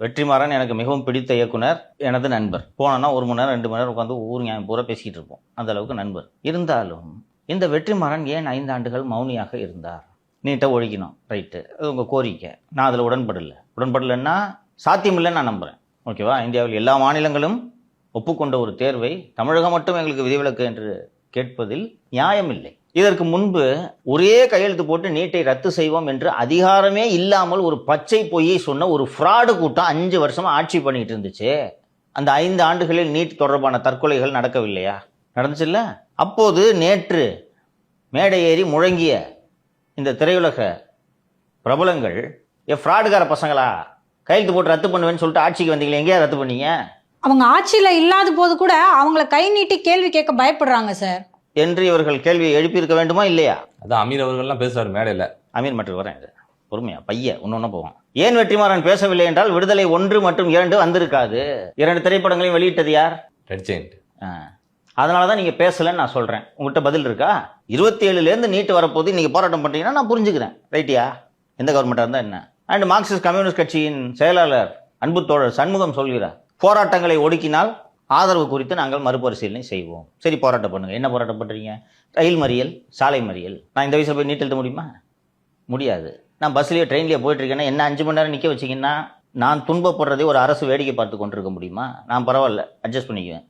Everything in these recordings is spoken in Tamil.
வெற்றிமாறன் எனக்கு மிகவும் பிடித்த இயக்குனர், எனது நண்பர். போனோன்னா 1 மணி நேரம் 2 மணி நேரம் உட்காந்து ஊர் ஞாபகம் பூரா பேசிக்கிட்டு இருப்போம். அந்த அளவுக்கு நண்பர். இருந்தாலும் இந்த வெற்றிமாறன் ஏன் 5 ஆண்டுகள் மௌனியாக இருந்தார்? நீட்டை ஒழிக்கணும், ரைட்டு, அது உங்கள் கோரிக்கை. நான் அதில் உடன்படலைன்னா சாத்தியமில்லைன்னு நான் நம்புகிறேன். ஓகேவா? இந்தியாவில் எல்லா மாநிலங்களும் ஒப்புக்கொண்ட ஒரு தேர்வை தமிழகம் மட்டும் எங்களுக்கு விதிவிலக்கு என்று கேட்பதில் நியாயமில்லை. இதற்கு முன்பு ஒரே கையெழுத்து போட்டு நீட்டை ரத்து செய்வோம் என்று அதிகாரமே இல்லாமல் ஒரு பச்சை பொய்யை சொன்ன ஒரு ஃப்ராடு கூட்டம் 5 வருஷமா ஆட்சி பண்ணிட்டு இருந்துச்சு. அந்த 5 ஆண்டுகளில் நீட் தொடர்பான தற்கொலைகள் நடக்கவில்லையா? நடந்துச்சுல்ல? அப்போது நேற்று மேடை ஏறி முழங்கிய இந்த திரையுலக பிரபலங்கள் ஃப்ராடுகார பசங்களா, கையெழுத்து போட்டு ரத்து பண்ணுவேன்னு சொல்லிட்டு ஆட்சிக்கு வந்தீங்களே, எங்கேயா ரத்து பண்ணீங்க? அவங்க ஆட்சியில இல்லாத போது கூட அவங்கள கை நீட்டி கேள்வி கேட்க பயப்படுறாங்க சார் என்று இவர்கள் கேள்வியை எழுப்பியிருக்க வேண்டுமா இல்லையா? அதான் அமீர் அவர்கள்லாம் பேசுவார் மேடையில். அமீர் மட்டும் வரேன், பொறுமையா பையன் ஒன்று போவோம். ஏன் வெற்றிமாறன் பேசவில்லை என்றால் விடுதலை 1 மற்றும் 2 வந்திருக்காது. 2 திரைப்படங்களையும் வெளியிட்டது யார்? Red giant. அதனால தான் நீங்கள் பேசலைன்னு நான் சொல்கிறேன். உங்கள்கிட்ட பதில் இருக்கா? 27லேருந்து நீட்டு வரப்போது நீங்கள் போராட்டம் பண்ணுறீங்கன்னா நான் புரிஞ்சுக்கிறேன், ரைட்டியா? எந்த கவர்மெண்ட்டாக இருந்தால் என்ன? அண்ட் மார்க்சிஸ்ட் கம்யூனிஸ்ட் கட்சியின் செயலாளர் அன்பு தோழர் சண்முகம் சொல்கிறார், போராட்டங்களை ஒடுக்கினால் ஆதரவு குறித்து நாங்கள் மறுபரிசீலனை செய்வோம். சரி, போராட்டம் பண்ணுங்க. என்ன போராட்டம் பண்ணுறீங்க? ரயில் மறியல், சாலை மறியல். நான் இந்த வயசில் போய் நீட் எழுத முடியுமா? முடியாது. நான் பஸ்லேயே ட்ரெயின்லேயே போயிட்டுருக்கேன்னா என்ன 5 மணி நேரம் நிற்க வச்சிங்கன்னா நான் துன்பப்படுறதே ஒரு அரசு வேடிக்கை பார்த்து கொண்டிருக்க முடியுமா? நான் பரவாயில்ல, அட்ஜஸ்ட் பண்ணிக்குவேன்.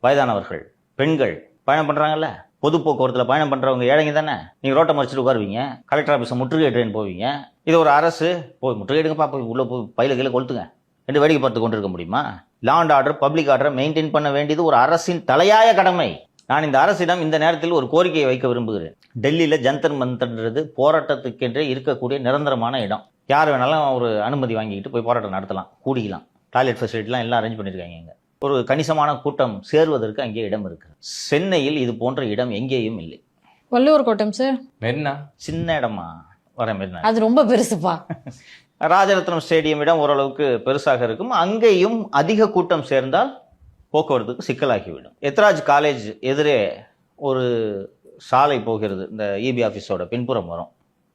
வயதானவர்கள், பெண்கள் பயணம் பண்ணுறாங்கல்ல, பொது போக்குவரத்தில் பயணம் பண்ணுறவங்க ஏழைங்க தானே. நீங்கள் ரோட்டை மறிச்சிட்டு உட்காருவீங்க, கலெக்டர் ஆஃபீஸை முற்றுகையிடுறேன்னு போவீங்க. இது ஒரு அரசு, போய் முற்றுகையிடுங்கப்பா, போய் உள்ளே போய் பயில கீழே கொளுத்துங்க என்று வேடிக்கை பார்த்து கொண்டிருக்க முடியுமா? லா அண்ட் ஆர்டர், பப்ளிக் ஆர்டரை மெயின்டைன் பண்ண வேண்டியது ஒரு அரசின் தலையாய கடமை. நான் இந்த அரசிடம் இந்த நேரத்தில் ஒரு கோரிக்கையை வைக்க விரும்புகிறேன். டெல்லியில் ஜந்தர் மந்தர்ன்றது போராட்டத்துக்கென்றே இருக்கக்கூடிய நிரந்தரமான இடம். யார் வேணாலும் ஒரு அனுமதி வாங்கிக்கிட்டு போய் போராட்டம் நடத்தலாம், கூடிக்கலாம். டாய்லெட் ஃபெசிலிட்டிலாம் எல்லாம் அரேஞ்ச் பண்ணியிருக்காங்க. இங்கே ஒரு கணிசமான கூட்டம் சேர்வதற்கு அங்கே இடம் இருக்கு. சென்னையில் இது போன்ற இடம் எங்கேயும் இல்லை. வள்ளுவர் கோட்டம் சார், மெரினா சின்ன இடமா? வர மெரினா அது ரொம்ப பெருசுப்பா. ராஜரத்னம் ஸ்டேடியம் இடம் ஓரளவுக்கு பெருசாக இருக்கும். அங்கேயும் அதிக கூட்டம் சேர்ந்தால் போக்குவரத்துக்கு சிக்கலாகிவிடும். எத்ராஜ் காலேஜ் எதிரே ஒரு சாலை போகிறது, இந்த இபி ஆஃபீஸோட பின்புறம் வரும்.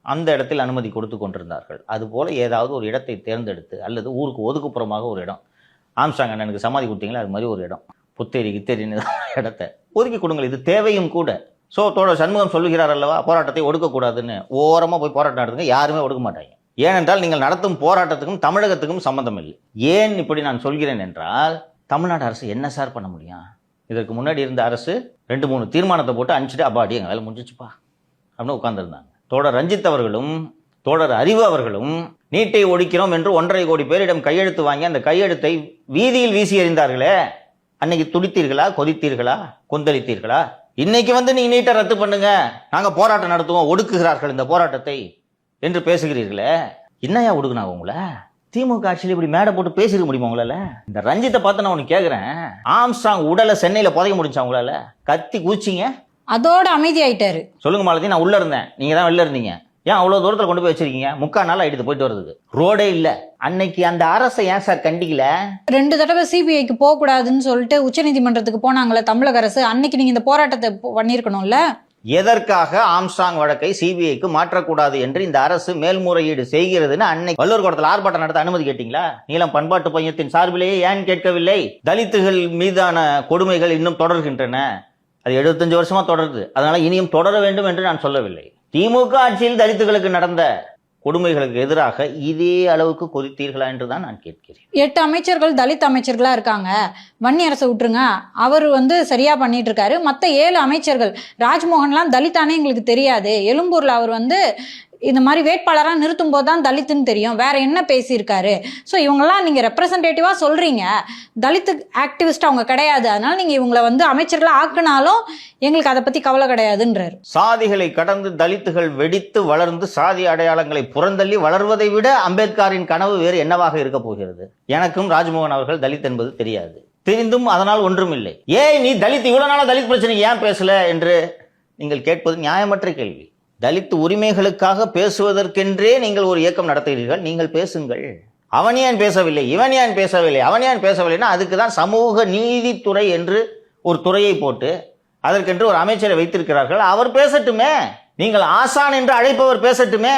அந்த இடத்தில் அனுமதி கொடுத்து கொண்டிருந்தார்கள். அதுபோல் ஏதாவது ஒரு இடத்தை தேர்ந்தெடுத்து, அல்லது ஊருக்கு ஒதுக்குப்புறமாக ஒரு இடம், ஆம்ஸ்டாங் அண்ணனுக்கு சமாதி கொடுத்தீங்களா அது மாதிரி ஒரு இடம், புத்தேரி கித்தேரின்னு இடத்தை ஒதுக்கி கொடுங்கள். இது தேவையும் கூட. ஸோ தோழர் சண்முகம் சொல்லுகிறார் அல்லவா, போராட்டத்தை ஒடுக்கக்கூடாதுன்னு. ஓரமாக போய் போராட்டம் நடத்துங்க, யாருமே ஒடுக்க மாட்டாங்க. ஏனென்றால் நீங்கள் நடத்தும் போராட்டத்துக்கும் தமிழகத்துக்கும் சம்பந்தம் இல்லை. ஏன் இப்படி நான் சொல்கிறேன் என்றால், தமிழ்நாடு அரசு என்ன சார் பண்ண முடியும்? இதற்கு முன்னாடி இருந்த அரசு 2-3 தீர்மானத்தை போட்டு அனுப்பிச்சிட்டு அப்பாடி எங்கள் வேலை முடிஞ்சிச்சுப்பா அப்படின்னு உட்கார்ந்துருந்தாங்க. தோழர் ரஞ்சித் அவர்களும் தோழர் அறிவு அவர்களும் நீட்டை ஒழிக்கிறோம் என்று 1.5 கோடி பேரிடம் கையெழுத்து வாங்கி அந்த கையெழுத்தை வீதியில் வீசி எறிந்தார்களே, அன்னைக்கு துடித்தீர்களா, கொதித்தீர்களா, கொந்தளித்தீர்களா? இன்னைக்கு வந்து நீங்க நீட்டை ரத்து பண்ணுங்க, நாங்க போராட்டம் நடத்துவோம், ஒடுக்குகிறார்கள் இந்த போராட்டத்தை என்று பேசுகிறீர்களே, என்னையா ஒடுக்குனாங்க உங்களை? திமுக ஆட்சியில் இப்படி மேடை போட்டு பேசிருக்க முடியுமா உங்களால? இந்த ரஞ்சித்தை பார்த்து நான் உனக்கு கேட்குறேன், ஆம்ஸ்டாங் உடலை சென்னையில் புதைக்க முடிஞ்சா உங்களால? கத்தி கூச்சிங்க, அதோட அமைதி ஆயிட்டாரு. சொல்லுங்க மாலதி, நான் உள்ள இருந்தேன், நீங்க தான் வெளில இருந்தீங்க. ஏன் அவ்வளோ தூரத்தில் கொண்டு போய் வச்சிருக்கீங்க? 3/4 நாள் ஆயிடுது போயிட்டு வர்றதுக்கு, ரோடே இல்லை. அன்னைக்கு அந்த அரசை ஏன் சார் கண்டிக்கல? 2 தடவை சிபிஐக்கு போக கூடாதுன்னு சொல்லிட்டு உச்சநீதிமன்றத்துக்கு போனாங்களே தமிழக அரசு, அன்னைக்கு நீங்க இந்த போராட்டத்தை பண்ணிருக்கணும்ல. எதற்காக ஆம்ஸ்டாங் வழக்கை சிபிஐக்கு மாற்றக்கூடாது என்று இந்த அரசு மேல்முறையீடு செய்கிறதுன்னு அன்னைக்கு வள்ளுவர் கோட்டத்தில் ஆர்ப்பாட்டம் நடத்த அனுமதி கேட்டீங்களா? நீலம் பண்பாட்டு பையத்தின் சார்பிலேயே ஏன் கேட்கவில்லை? தலித்துகள் மீதான கொடுமைகள் இன்னும் தொடர்கின்றன, அது 75 வருஷமா தொடருது, அதனால இனியும் தொடர வேண்டும் என்று நான் சொல்லவில்லை. திமுக ஆட்சியில் தலித்துகளுக்கு நடந்த கொடுமைகளுக்கு எதிராக இதே அளவுக்கு கொதித்தீர்களா என்று தான் நான் கேட்கிறேன். 8 அமைச்சர்கள் தலித் அமைச்சர்களா இருக்காங்க, வன்னி அரசை விட்டுருங்க, அவர் சரியா பண்ணிட்டு இருக்காரு. மற்ற 7 அமைச்சர்கள், ராஜ்மோகன்லாம் தலித்தானே எங்களுக்கு தெரியாது, எழும்பூர்ல அவர் இந்த மாதிரி வேட்பாளராக நிறுத்தும் போது தான் தலித்துன்னு தெரியும், வேற என்ன பேசியிருக்காரு? ஸோ இவங்கெல்லாம் நீங்கள் ரெப்ரசன்டேட்டிவாக சொல்கிறீங்க, தலித்து ஆக்டிவிஸ்ட் அவங்க கிடையாது, அதனால நீங்கள் இவங்களை அமைச்சர்களாக ஆக்குனாலும் எங்களுக்கு அதை பற்றி கவலை கிடையாதுன்றார். சாதிகளை கடந்து தலித்துகள் வெடித்து வளர்ந்து சாதி அடையாளங்களை புறந்தள்ளி வளர்வதை விட அம்பேத்கரின் கனவு வேறு என்னவாக இருக்க போகிறது? எனக்கும் ராஜ்மோகன் அவர்கள் தலித் என்பது தெரியாது, தெரிந்தும் அதனால் ஒன்றும் இல்லை. ஏன் நீ தலித் இவ்வளவு நாளா தலித் பிரச்சனைக்கு ஏன் பேசல என்று நீங்கள் கேட்பது நியாயமற்ற கேள்வி. தலித் உரிமைகளுக்காக பேசுவதற்கென்றே நீங்கள் ஒரு இயக்கம் நடத்துகிறீர்கள், நீங்கள் பேசுங்கள். அவன் ஏன் பேசவில்லை, இவன் ஏன் பேசவில்லை, அவன் ஏன் பேசவில்லைன்னா அதுக்கு தான் சமூக நீதித்துறை என்று ஒரு துறையை போட்டு அதற்கென்று ஒரு அமைச்சரை வைத்திருக்கிறார்கள், அவர் பேசட்டுமே. நீங்கள் ஆசான் என்று அழைப்பவர் பேசட்டுமே.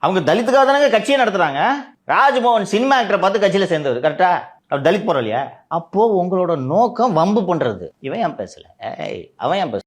அவங்க தலித்துக்காக தானே கட்சியை நடத்துறாங்க. ராஜ்மோகன் சினிமா ஆக்டரை பார்த்து கட்சியில சேர்ந்தவர் கரெக்டா? அவர் தலித் போறலையா? அப்போ உங்களோட நோக்கம் வம்பு பண்றது. இவன் ஏன் பேசல, அவன் ஏன் பேசல?